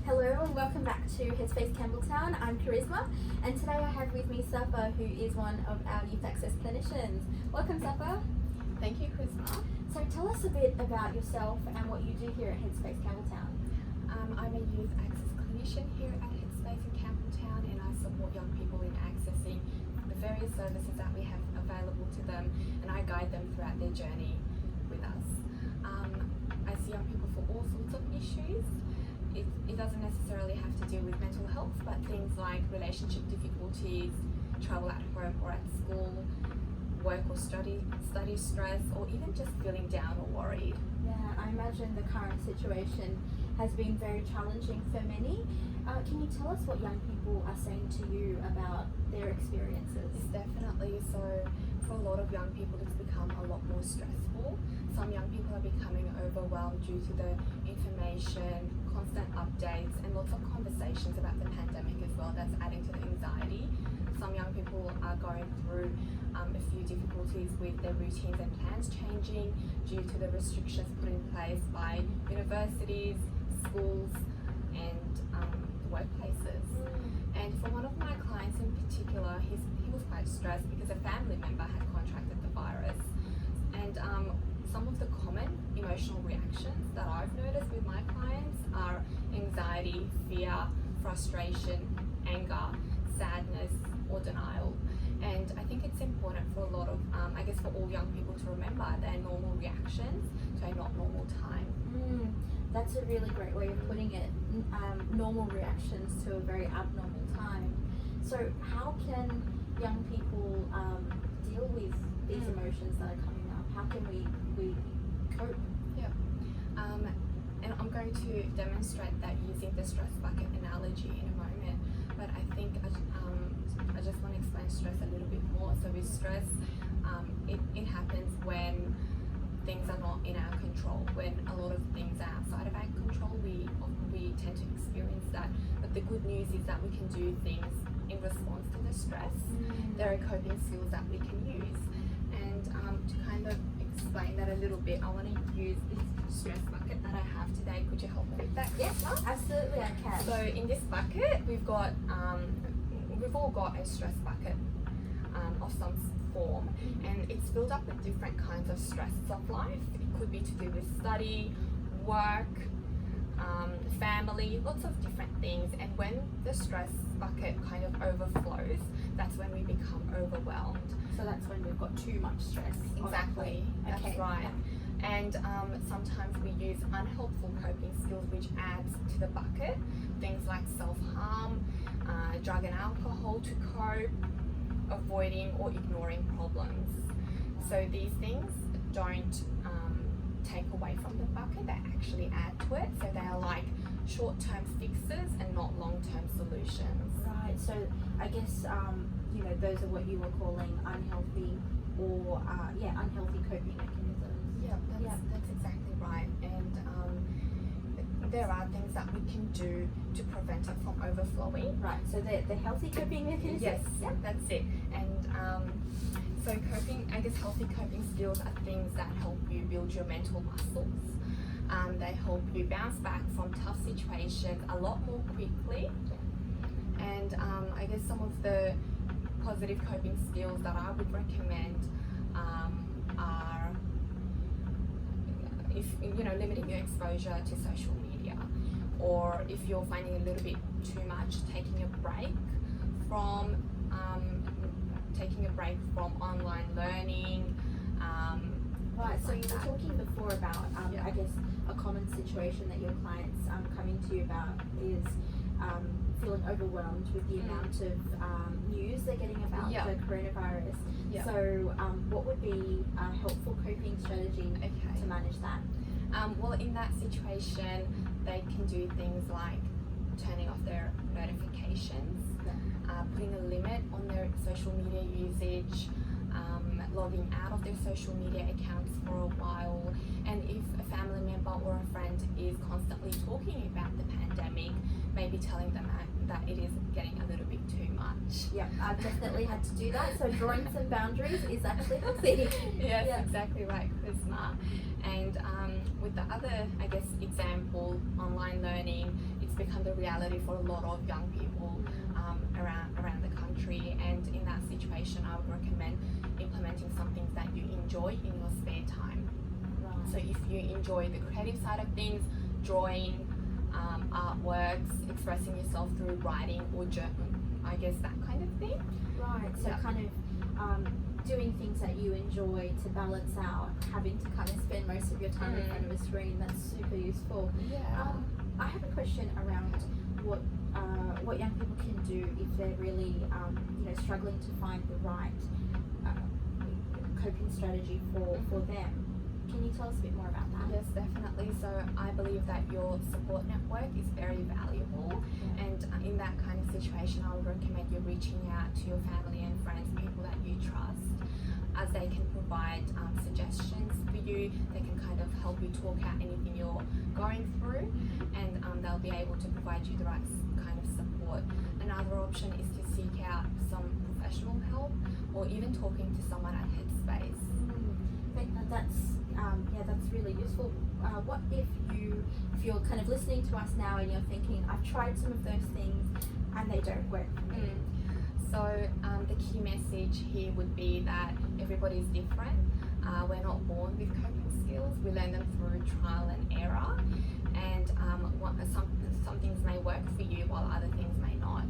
Hello and welcome back to Headspace Campbelltown. I'm Charisma, and today I have with me Safa, who is one of our youth access clinicians. Welcome, Safa. Thank you, Charisma. So tell us a bit about yourself and what you do here at Headspace Campbelltown. I'm a youth access clinician here at Headspace in Campbelltown, and I support young people in accessing the various services that we have available to them, and I guide them throughout their journey with us. I see young people for all sorts of issues. It doesn't necessarily have to do with mental health, but things like relationship difficulties, trouble at home or at school, work or study stress, or even just feeling down or worried. Yeah, I imagine the current situation has been very challenging for many. Can you tell us what young people are saying to you about their experiences? It's definitely so. For a lot of young people, it's become a lot more stressful. Some young people are becoming overwhelmed due to the information, constant updates, and lots of conversations about the pandemic as well. That's adding to the anxiety. Some young people are going through a few difficulties with their routines and plans changing due to the restrictions put in place by universities, schools, and workplaces. And for one of my clients in particular, he was quite stressed because a family member had contracted the virus. And some of the common emotional reactions that I've noticed with my clients are anxiety, fear, frustration, anger, sadness, or denial. And I think it's important for a lot of, for all young people to remember their normal reactions to a not normal time. That's a really great way of putting it. Normal reactions to a very abnormal time. So how can young people deal with these emotions that are coming up? How can we cope? Yeah. And I'm going to demonstrate that using the stress bucket analogy in a moment. But I think I just want to explain stress a little bit more. So with stress, it happens when things are not in our control. When a lot of things are outside of our control, we tend to experience that. But the good news is that we can do things in response to the stress. There are coping skills that we can use. And to kind of explain that a little bit, I want to use this stress bucket that I have today. Could you help me with that? Yes, absolutely I can. So in this bucket, we've all got a stress bucket of some form, and it's filled up with different kinds of stresses of life. It could be to do with study, work, family, lots of different things. And when the stress bucket kind of overflows, that's when we become overwhelmed. So that's when we've got too much stress. Exactly, that's okay. right. And sometimes we use unhelpful coping skills which adds to the bucket. Things like self-harm, drug and alcohol to cope, avoiding or ignoring problems. So these things don't take away from the bucket, they actually add to it. So they are like short-term fixes and not long-term solutions. Right, so I guess those are what you were calling unhealthy or unhealthy coping mechanisms. Yeah, that's exactly right. And there are things that we can do to prevent it from overflowing. Right, so the healthy coping mechanisms? Yes, that's it. And so healthy coping skills are things that help you build your mental muscles. They help you bounce back from tough situations a lot more quickly. And I guess some of the positive coping skills that I would recommend are limiting your exposure to social media, or if you're finding a little bit too much, taking a break from online learning. Right, so you were talking before about, I guess, a common situation that your clients coming to you about is feeling overwhelmed with the amount of news they're getting about the coronavirus. So what would be a helpful coping strategy to manage that? Well, in that situation, they can do things like turning off their notifications, putting a limit on their social media usage, logging out of their social media accounts for a while, and if a family member or a friend is constantly talking about the pandemic, maybe telling them that it is getting a little bit too much. Yeah, I've definitely had to do that, so drawing some boundaries is actually healthy. Yes, exactly right, Charisma. And with the other, example, online learning, it's it's become the reality for a lot of young people around the country. And in that situation, I would recommend implementing something that you enjoy in your spare time. Right. So if you enjoy the creative side of things, drawing, artworks, expressing yourself through writing or journaling, I guess that kind of thing. Right, so Yeah. kind of doing things that you enjoy to balance out having to kind of spend most of your time in front of a screen. That's super useful. Yeah. I have a question around what young people can do if they're really struggling to find the right coping strategy for them. Can you tell us a bit more about that? Yes, definitely. So I believe that your support network is very valuable, and in that kind of situation, I would recommend you reaching out to your family and friends, people that you trust, as they can provide suggestions for you. They can kind of help you talk out anything you're going through, and they'll be able to provide you the right kind of support. Another option is to seek out some professional help, or even talking to someone at Headspace. That's really useful. What if you're kind of listening to us now and you're thinking, I've tried some of those things and they don't work for me. So the key message here would be that everybody's different. We're not born with coping skills. We learn them through trial and error, and some things may work for you while other things may not.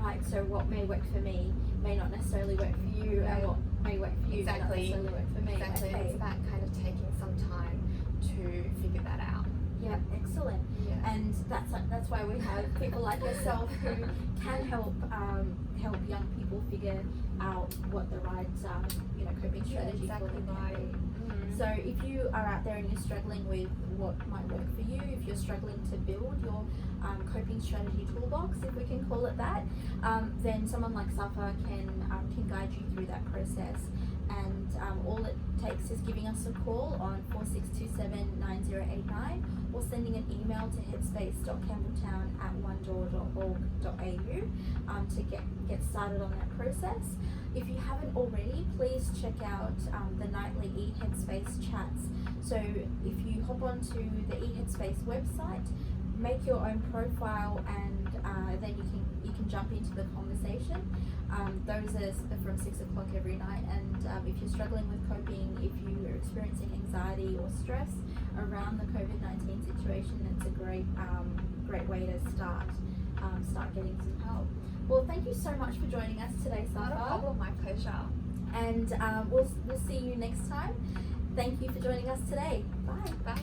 Right, so what may work for me may not necessarily work for you, and what may work for you may not necessarily work for me. Exactly. Okay. It's about kind of taking some time to figure that out. Yeah, excellent. Yeah. And that's why we have people like yourself who can help young people figure out what the right coping strategy for them can be. So if you are out there and you're struggling with what might work for you, if you're struggling to build your coping strategy toolbox, if we can call it that, then someone like Safa can guide you through that process. And all it takes is giving us a call on 46279089 or sending an email to headspace.campbelltown@onedoor.org.au to get started on that process. If you haven't already, please check out the nightly eHeadspace chats. So if you hop onto the eHeadspace website, make your own profile, and then you can jump into the conversation. Those are from 6 o'clock every night, and if you're struggling with coping, if you're experiencing anxiety or stress around the COVID-19 situation, it's a great way to start getting some help. Well, thank you so much for joining us today, Safa. Not a problem, my pleasure. And we'll see you next time. Thank you for joining us today. Bye. Bye.